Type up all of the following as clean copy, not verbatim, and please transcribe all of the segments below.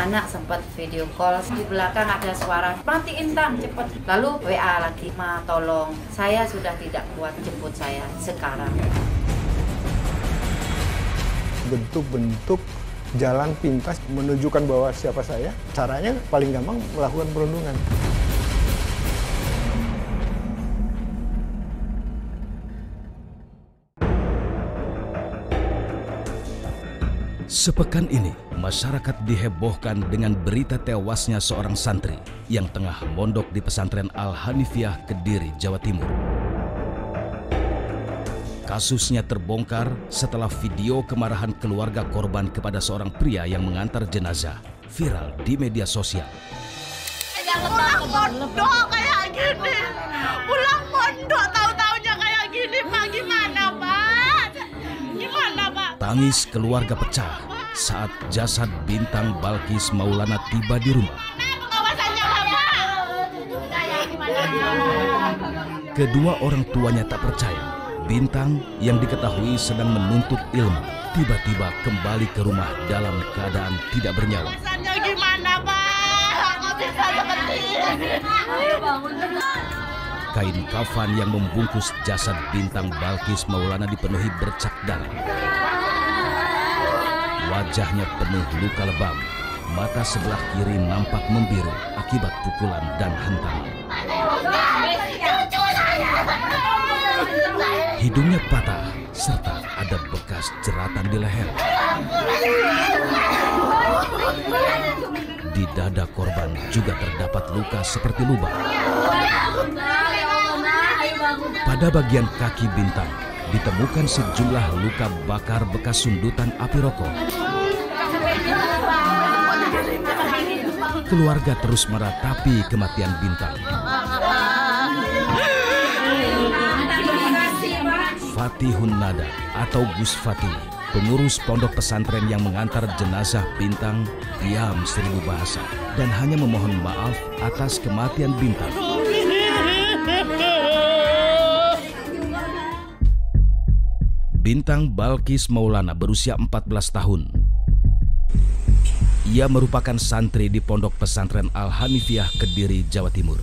anak sempat video call, di belakang ada suara, matiin Tang, cepet. Lalu WA lagi, Ma tolong, saya sudah tidak kuat, jemput saya sekarang. Bentuk-bentuk jalan pintas menunjukkan bahwa siapa saya, caranya paling gampang melakukan perundungan. Sepekan ini, masyarakat dihebohkan dengan berita tewasnya seorang santri yang tengah mondok di pesantren Al-Hanifiyah, Kediri, Jawa Timur. Kasusnya terbongkar setelah video kemarahan keluarga korban kepada seorang pria yang mengantar jenazah viral di media sosial. Pulang mondok kayak gini, pulang mondok tahu-taunya kayak gini, Pak. Gimana, Pak? Gimana, Pak? Tangis keluarga pecah saat jasad bintang Balkis Maulana tiba di rumah. Kedua orang tuanya tak percaya. Bintang yang diketahui sedang menuntut ilmu tiba-tiba kembali ke rumah dalam keadaan tidak bernyawa. Gimana, Pak? Nggak bisa seperti ini. Ayo bangun. Kain kafan yang membungkus jasad bintang Balkis Maulana dipenuhi bercak darah. Wajahnya penuh luka lebam, mata sebelah kiri nampak membiru akibat pukulan dan hantaman. Hidungnya patah serta ada bekas jeratan di leher. Di dada korban juga terdapat luka seperti lubang. Pada bagian kaki bintang ditemukan sejumlah luka bakar bekas sundutan api rokok. Keluarga terus meratapi kematian bintang. Fatihun Nada atau Gus Fatih, pengurus pondok pesantren yang mengantar jenazah bintang, diam seribu bahasa dan hanya memohon maaf atas kematian bintang. Bintang Balkis Maulana berusia 14 tahun. Ia merupakan santri di pondok pesantren Al-Hanifiyah, Kediri, Jawa Timur.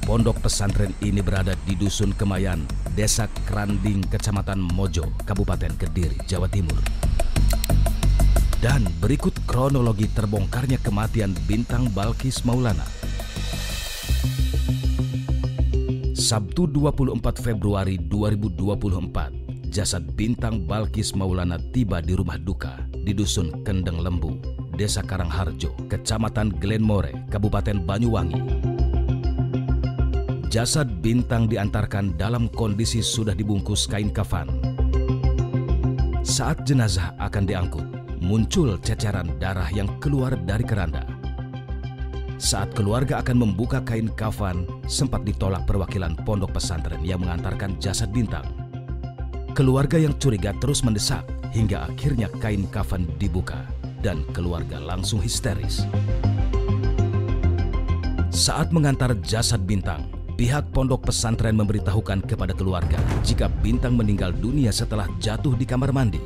Pondok pesantren ini berada di Dusun Kemayan, Desa Kranding, Kecamatan Mojo, Kabupaten Kediri, Jawa Timur. Dan berikut kronologi terbongkarnya kematian bintang Balkis Maulana. Sabtu 24 Februari 2024, jasad bintang Balkis Maulana tiba di rumah duka di Dusun Kendeng Lembu, Desa Karangharjo, Kecamatan Glenmore, Kabupaten Banyuwangi. Jasad bintang diantarkan dalam kondisi sudah dibungkus kain kafan. Saat jenazah akan diangkut, muncul ceceran darah yang keluar dari keranda. Saat keluarga akan membuka kain kafan, sempat ditolak perwakilan pondok pesantren yang mengantarkan jasad bintang. Keluarga yang curiga terus mendesak hingga akhirnya kain kafan dibuka dan keluarga langsung histeris. Saat mengantar jasad bintang, pihak pondok pesantren memberitahukan kepada keluarga jika bintang meninggal dunia setelah jatuh di kamar mandi.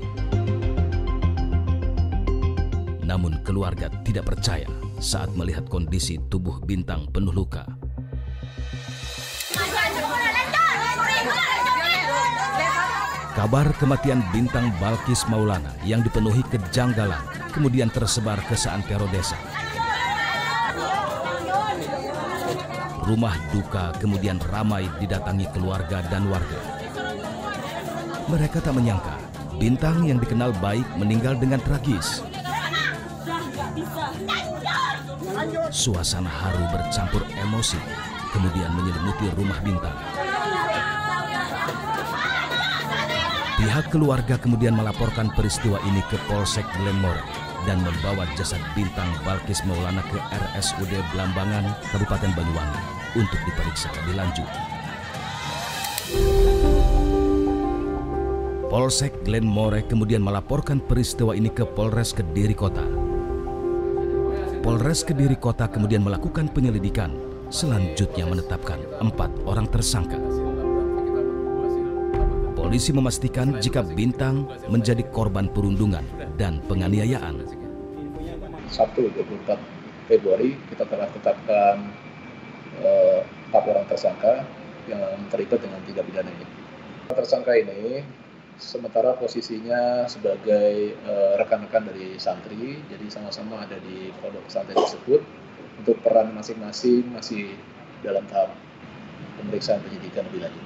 Namun keluarga tidak percaya saat melihat kondisi tubuh bintang penuh luka. Kabar kematian bintang Balkis Maulana yang dipenuhi kejanggalan kemudian tersebar ke seantero desa. Rumah duka kemudian ramai didatangi keluarga dan warga. Mereka tak menyangka bintang yang dikenal baik meninggal dengan tragis. Suasana haru bercampur emosi kemudian menyelimuti rumah bintang. Pihak keluarga kemudian melaporkan peristiwa ini ke Polsek Glenmore dan membawa jasad bintang Balkis Maulana ke RSUD Blambangan, Kabupaten Banyuwangi untuk diperiksa lebih lanjut. Polsek Glenmore kemudian melaporkan peristiwa ini ke Polres Kediri Kota. Polres Kediri Kota kemudian melakukan penyelidikan, selanjutnya menetapkan 4 orang tersangka. Polisi memastikan jika bintang menjadi korban perundungan dan penganiayaan. Sabtu 24 Februari kita telah tetapkan 4 orang tersangka yang terlibat dengan 3 pidana ini. Tersangka ini sementara posisinya sebagai rekan-rekan dari santri, jadi sama-sama ada di pondok pesantren tersebut. Untuk peran masing-masing masih dalam tahap pemeriksaan penyidikan lebih lanjut.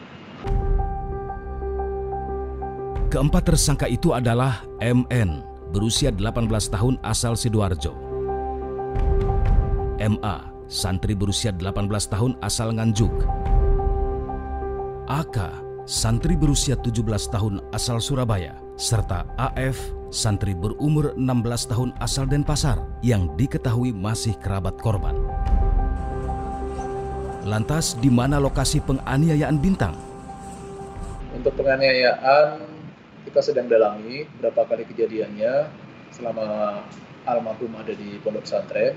Keempat tersangka itu adalah MN, berusia 18 tahun asal Sidoarjo. MA, santri berusia 18 tahun asal Nganjuk. AK, santri berusia 17 tahun asal Surabaya. Serta AF, santri berumur 16 tahun asal Denpasar yang diketahui masih kerabat korban. Lantas, di mana lokasi penganiayaan Bintang? Untuk penganiayaan, kita sedang dalami berapa kali kejadiannya selama almarhum ada di pondok pesantren.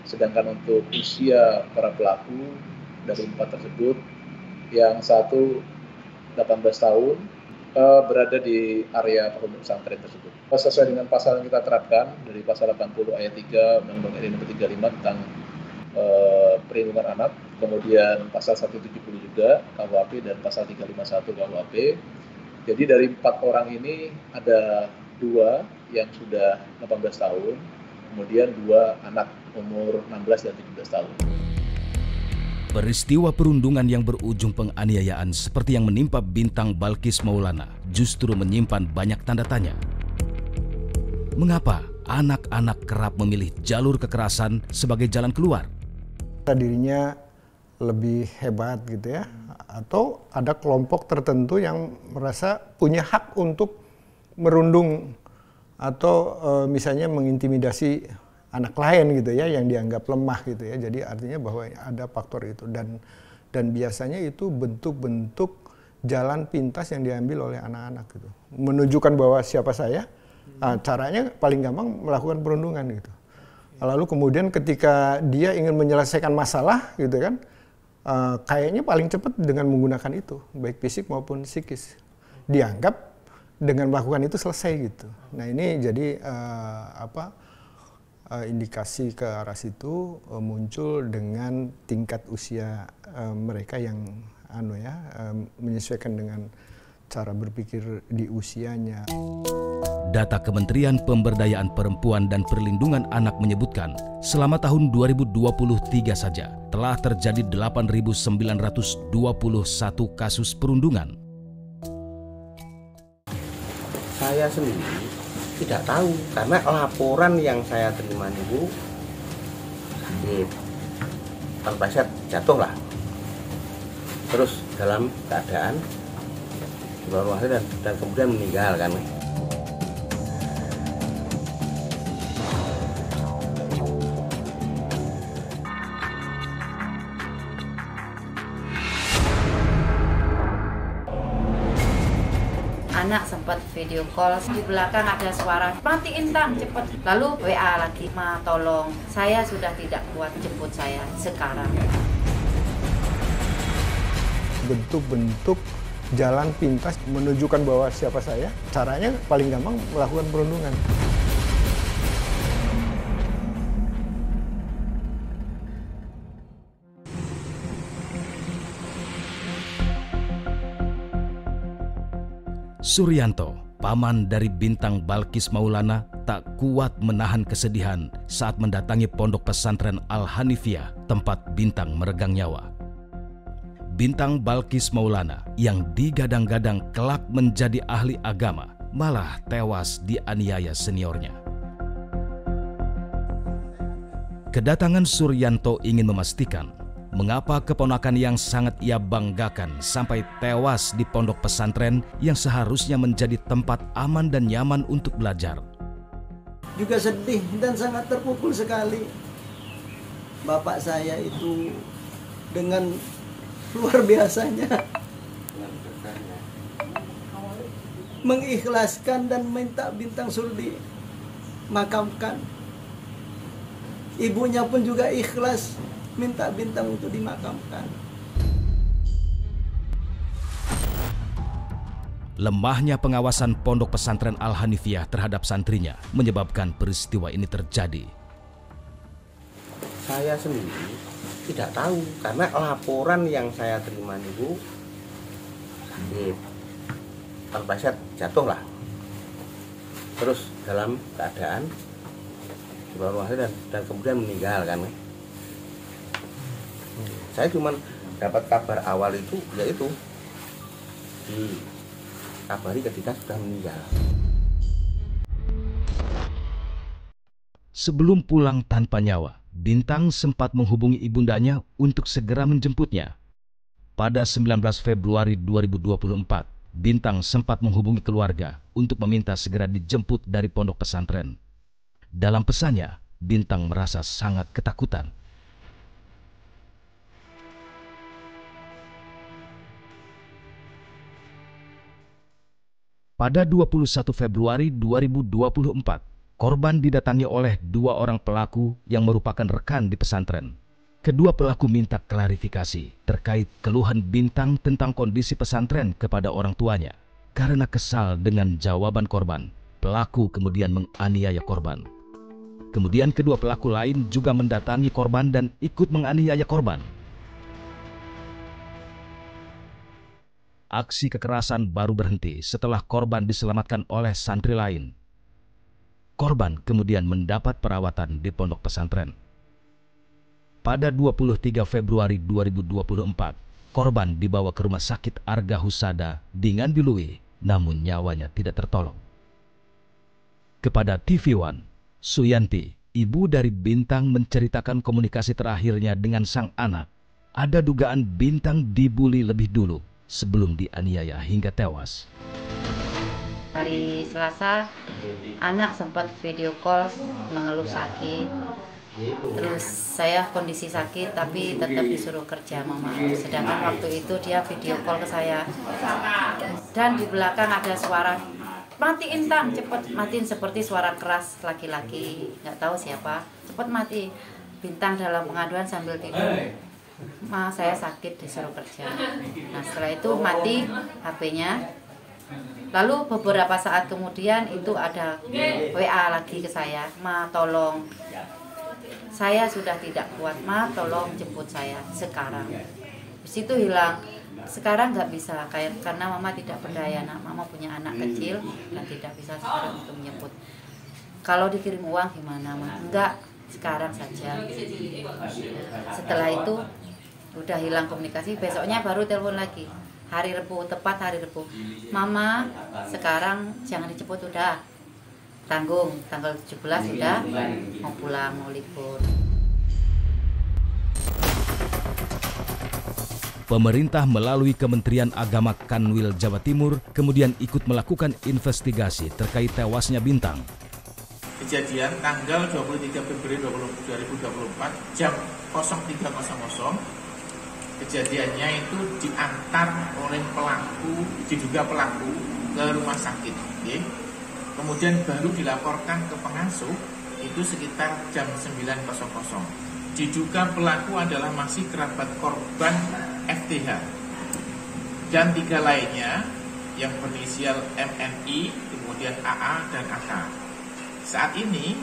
Sedangkan untuk usia para pelaku dari 4 tersebut, yang satu 18 tahun berada di area pondok pesantren tersebut. Sesuai dengan pasal yang kita terapkan dari pasal 80 ayat 3 Undang-Undang RI Nomor 35 tentang perlindungan anak, kemudian pasal 170 juga KUHP dan pasal 351 KUHP. Jadi dari 4 orang ini ada 2 yang sudah 18 tahun, kemudian 2 anak umur 16 dan 17 tahun. Peristiwa perundungan yang berujung penganiayaan seperti yang menimpa Bintang Balkis Maulana justru menyimpan banyak tanda tanya. Mengapa anak-anak kerap memilih jalur kekerasan sebagai jalan keluar? Dirinya lebih hebat gitu ya, atau ada kelompok tertentu yang merasa punya hak untuk merundung atau misalnya mengintimidasi anak lain gitu ya yang dianggap lemah gitu ya. Jadi artinya bahwa ada faktor itu dan biasanya itu bentuk-bentuk jalan pintas yang diambil oleh anak-anak gitu. Menunjukkan bahwa siapa saya, caranya paling gampang melakukan perundungan gitu. Lalu kemudian ketika dia ingin menyelesaikan masalah gitu kan, kayaknya paling cepat dengan menggunakan itu, baik fisik maupun psikis. Dianggap dengan melakukan itu selesai gitu. Nah ini jadi indikasi ke arah situ muncul dengan tingkat usia mereka yang menyesuaikan dengan cara berpikir di usianya. Data Kementerian Pemberdayaan Perempuan dan Perlindungan Anak menyebutkan, selama tahun 2023 saja telah terjadi 8.921 kasus perundungan. Saya sendiri tidak tahu karena laporan yang saya terima dulu sakit, terpleset jatuh lah, terus dalam keadaan di luar rumah dan kemudian meninggal kan. Anak sempat video call, di belakang ada suara, matiin Tang, cepet. Lalu WA lagi, Ma tolong, saya sudah tidak kuat, jemput saya sekarang. Bentuk-bentuk jalan pintas menunjukkan bahwa siapa saya, caranya paling gampang melakukan perundungan. Suryanto, paman dari Bintang Balkis Maulana, tak kuat menahan kesedihan saat mendatangi pondok pesantren Al-Hanifiyah, tempat Bintang meregang nyawa. Bintang Balkis Maulana yang digadang-gadang kelak menjadi ahli agama, malah tewas dianiaya seniornya. Kedatangan Suryanto ingin memastikan mengapa keponakan yang sangat ia banggakan sampai tewas di pondok pesantren yang seharusnya menjadi tempat aman dan nyaman untuk belajar. Juga sedih dan sangat terpukul sekali. Bapak saya itu dengan luar biasanya mengikhlaskan dan minta Bintang suruh dimakamkan. Ibunya pun juga ikhlas minta Bintang untuk dimakamkan. Lemahnya pengawasan pondok pesantren Al-Hanifiyah terhadap santrinya menyebabkan peristiwa ini terjadi. Saya sendiri tidak tahu karena laporan yang saya terima niku sakit, terpleset jatuh lah, terus dalam keadaan di bawah dan kemudian meninggal kan. Saya cuma dapat kabar awal itu yaitu dikabari ketika sudah meninggal. Sebelum pulang tanpa nyawa, Bintang sempat menghubungi ibundanya untuk segera menjemputnya. Pada 19 Februari 2024, Bintang sempat menghubungi keluarga untuk meminta segera dijemput dari pondok pesantren. Dalam pesannya, Bintang merasa sangat ketakutan. Pada 21 Februari 2024, korban didatangi oleh dua orang pelaku yang merupakan rekan di pesantren. Kedua pelaku minta klarifikasi terkait keluhan Bintang tentang kondisi pesantren kepada orang tuanya. Karena kesal dengan jawaban korban, pelaku kemudian menganiaya korban. Kemudian kedua pelaku lain juga mendatangi korban dan ikut menganiaya korban. Aksi kekerasan baru berhenti setelah korban diselamatkan oleh santri lain. Korban kemudian mendapat perawatan di pondok pesantren. Pada 23 Februari 2024, korban dibawa ke Rumah Sakit Arga Husada di Ngandilui, namun nyawanya tidak tertolong. Kepada TV One, Suyanti, ibu dari Bintang, menceritakan komunikasi terakhirnya dengan sang anak. Ada dugaan Bintang dibuli lebih dulu sebelum dianiaya hingga tewas. Hari Selasa, anak sempat video call mengeluh sakit. Terus saya kondisi sakit tapi tetap disuruh kerja mama. Sedangkan waktu itu dia video call ke saya. Dan di belakang ada suara, "Matiin Tang, cepet matiin," seperti suara keras laki-laki. Nggak tahu siapa, "Cepet mati." Bintang dalam pengaduan sambil tidur, "Ma, saya sakit disuruh kerja." Nah setelah itu mati HP-nya. Lalu beberapa saat kemudian itu ada WA lagi ke saya, "Ma, tolong, saya sudah tidak kuat, Ma, tolong jemput saya sekarang." Di situ hilang. Sekarang nggak bisa, karena mama tidak berdaya, nak. Mama punya anak kecil dan tidak bisa sekarang untuk menjemput. Kalau dikirim uang gimana, Ma? Enggak, sekarang saja. Setelah itu udah hilang komunikasi. Besoknya baru telepon lagi. Hari Rebu, tepat hari Rebu, "Mama, sekarang jangan dijemput, udah tanggung, tanggal 17 sudah mau pulang, mau libur." Pemerintah melalui Kementerian Agama Kanwil Jawa Timur kemudian ikut melakukan investigasi terkait tewasnya Bintang. Kejadian tanggal 23 Februari 2024 jam 03.00. Kejadiannya itu diantar oleh pelaku, diduga pelaku, ke rumah sakit. Okay. Kemudian baru dilaporkan ke pengasuh itu sekitar jam 9.00. Diduga pelaku adalah masih kerabat korban FTH. Dan 3 lainnya yang berinisial MNI, kemudian AA dan AK. Saat ini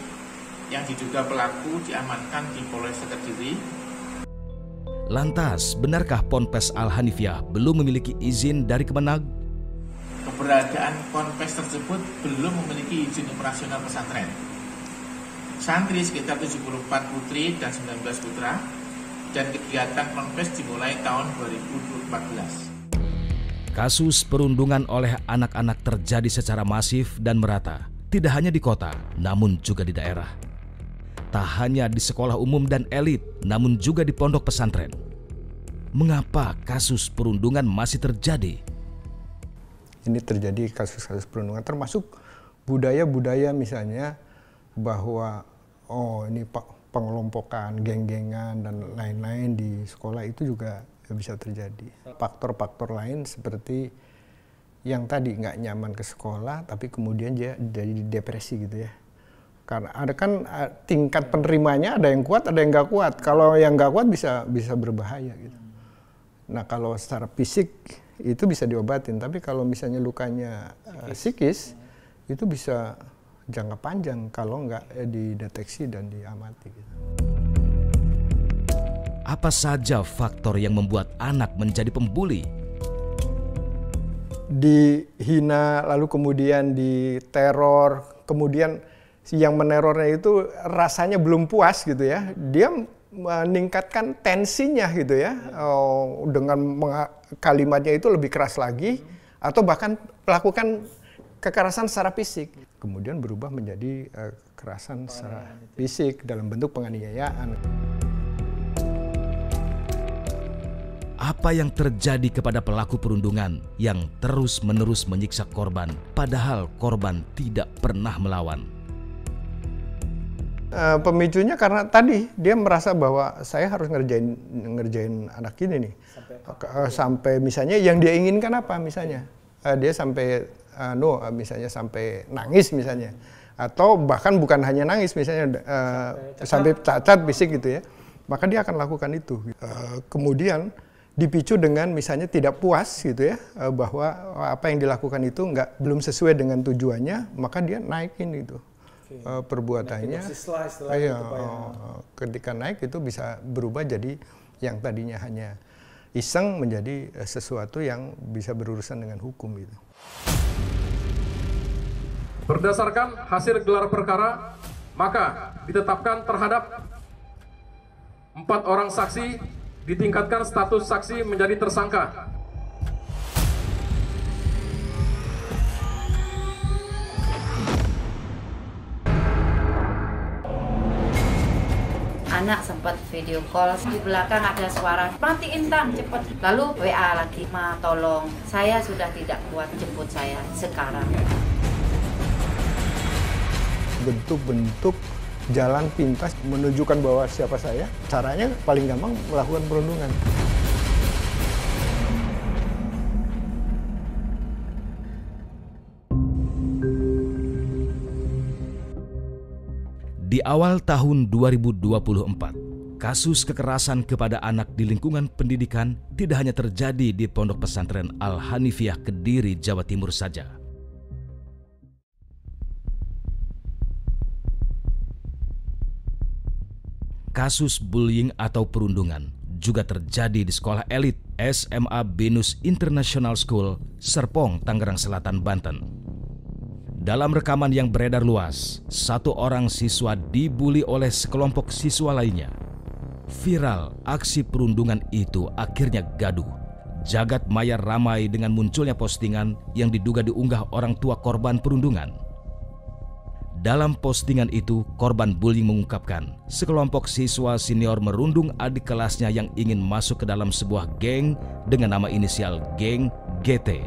yang diduga pelaku diamankan di Polres Kediri. Lantas, benarkah Ponpes Al-Hanifiyah belum memiliki izin dari Kemenag? Keberadaan Ponpes tersebut belum memiliki izin operasional pesantren. Santri sekitar 74 putri dan 19 putra, dan kegiatan Ponpes dimulai tahun 2014. Kasus perundungan oleh anak-anak terjadi secara masif dan merata, tidak hanya di kota, namun juga di daerah. Tak hanya di sekolah umum dan elit, namun juga di pondok pesantren. Mengapa kasus perundungan masih terjadi? Ini terjadi kasus-kasus perundungan, termasuk budaya-budaya misalnya bahwa ini pengelompokan, geng-gengan dan lain-lain di sekolah itu juga bisa terjadi. Faktor-faktor lain seperti yang tadi nggak nyaman ke sekolah, tapi kemudian dia jadi depresi gitu ya. Karena ada kan tingkat penerimanya, ada yang kuat, ada yang nggak kuat. Kalau yang nggak kuat bisa berbahaya gitu. Nah kalau secara fisik itu bisa diobatin, tapi kalau misalnya lukanya psikis itu bisa jangka panjang kalau nggak dideteksi dan diamati gitu. Apa saja faktor yang membuat anak menjadi pembuli? Dihina, lalu kemudian diteror, kemudian yang menerornya itu rasanya belum puas gitu ya, dia meningkatkan tensinya gitu ya, dengan kalimatnya itu lebih keras lagi, atau bahkan melakukan kekerasan secara fisik, kemudian berubah menjadi kekerasan secara fisik dalam bentuk penganiayaan. Apa yang terjadi kepada pelaku perundungan yang terus-menerus menyiksa korban, padahal korban tidak pernah melawan? Pemicunya karena tadi dia merasa bahwa saya harus ngerjain anak ini nih, sampai misalnya yang dia inginkan apa misalnya, dia sampai misalnya sampai nangis misalnya, atau bahkan bukan hanya nangis misalnya, sampai cacat fisik gitu ya, maka dia akan lakukan itu. Kemudian dipicu dengan misalnya tidak puas gitu ya, bahwa apa yang dilakukan itu belum sesuai dengan tujuannya, maka dia naikin itu perbuatannya. Ketika naik itu bisa berubah jadi yang tadinya hanya iseng menjadi sesuatu yang bisa berurusan dengan hukum gitu. Berdasarkan hasil gelar perkara, maka ditetapkan terhadap 4 orang saksi, ditingkatkan status saksi menjadi tersangka. Anak sempat video call, di belakang ada suara, matiin Tang, cepet. Lalu WA lagi, Ma tolong, saya sudah tidak kuat, jemput saya sekarang. Bentuk-bentuk jalan pintas menunjukkan bahwa siapa saya, caranya paling gampang melakukan perundungan. Di awal tahun 2024, kasus kekerasan kepada anak di lingkungan pendidikan tidak hanya terjadi di Pondok Pesantren Al-Hanifiyah Kediri, Jawa Timur saja. Kasus bullying atau perundungan juga terjadi di sekolah elit SMA Binus International School, Serpong, Tangerang Selatan, Banten. Dalam rekaman yang beredar luas, 1 orang siswa dibuli oleh sekelompok siswa lainnya. Viral, aksi perundungan itu akhirnya gaduh. Jagat maya ramai dengan munculnya postingan yang diduga diunggah orang tua korban perundungan. Dalam postingan itu, korban bullying mengungkapkan sekelompok siswa senior merundung adik kelasnya yang ingin masuk ke dalam sebuah geng dengan nama inisial geng GT.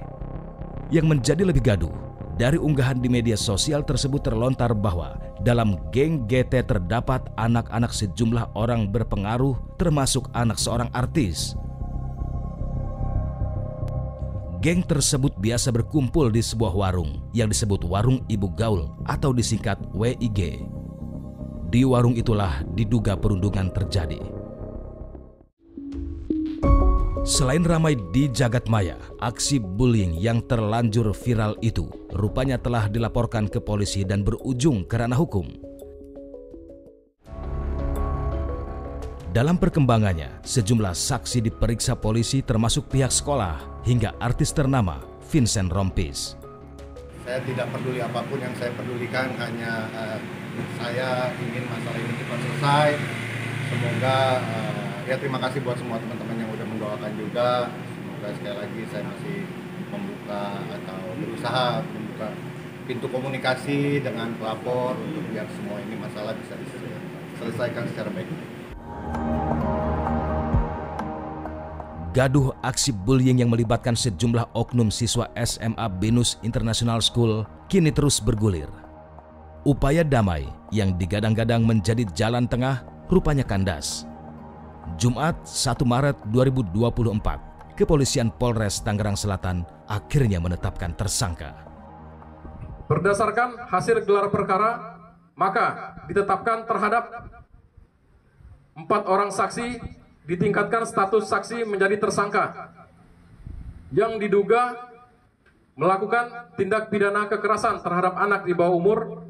Yang menjadi lebih gaduh, dari unggahan di media sosial tersebut terlontar bahwa dalam geng GT terdapat anak-anak sejumlah orang berpengaruh, termasuk anak seorang artis. Geng tersebut biasa berkumpul di sebuah warung yang disebut Warung Ibu Gaul atau disingkat WIG. Di warung itulah diduga perundungan terjadi. Selain ramai di jagat maya, aksi bullying yang terlanjur viral itu rupanya telah dilaporkan ke polisi dan berujung ke ranah hukum. Dalam perkembangannya, sejumlah saksi diperiksa polisi termasuk pihak sekolah hingga artis ternama Vincent Rompis. Saya tidak peduli apapun, yang saya pedulikan hanya saya ingin masalah ini cepat selesai. Semoga ya terima kasih buat semua teman-teman yang udah mendoakan juga. Semoga sekali lagi saya masih membuka atau berusaha membuka pintu komunikasi dengan pelapor untuk biar semua ini masalah bisa diselesaikan secara baik. Gaduh aksi bullying yang melibatkan sejumlah oknum siswa SMA Binus International School kini terus bergulir. Upaya damai yang digadang-gadang menjadi jalan tengah rupanya kandas. Jumat 1 Maret 2024, Kepolisian Polres Tangerang Selatan akhirnya menetapkan tersangka. Berdasarkan hasil gelar perkara, maka ditetapkan terhadap 4 orang saksi, ditingkatkan status saksi menjadi tersangka yang diduga melakukan tindak pidana kekerasan terhadap anak di bawah umur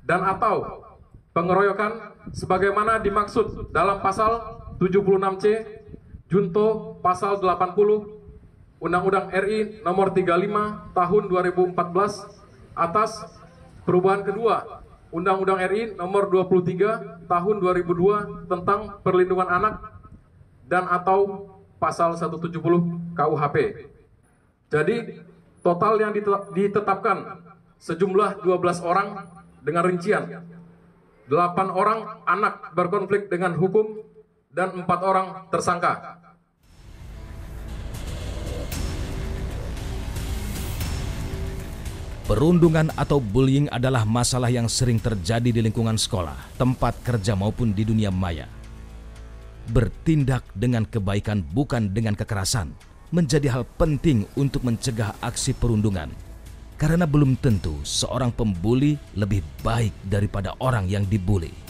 dan atau pengeroyokan sebagaimana dimaksud dalam pasal 76C junto pasal 80 Undang-Undang RI nomor 35 tahun 2014 atas perubahan kedua Undang-Undang RI nomor 23 tahun 2002 tentang perlindungan anak dan atau pasal 170 KUHP. Jadi total yang ditetapkan sejumlah 12 orang dengan rincian 8 orang anak berkonflik dengan hukum dan 4 orang tersangka. Perundungan atau bullying adalah masalah yang sering terjadi di lingkungan sekolah, tempat kerja maupun di dunia maya. Bertindak dengan kebaikan bukan dengan kekerasan menjadi hal penting untuk mencegah aksi perundungan. Karena belum tentu seorang pembuli lebih baik daripada orang yang dibuli.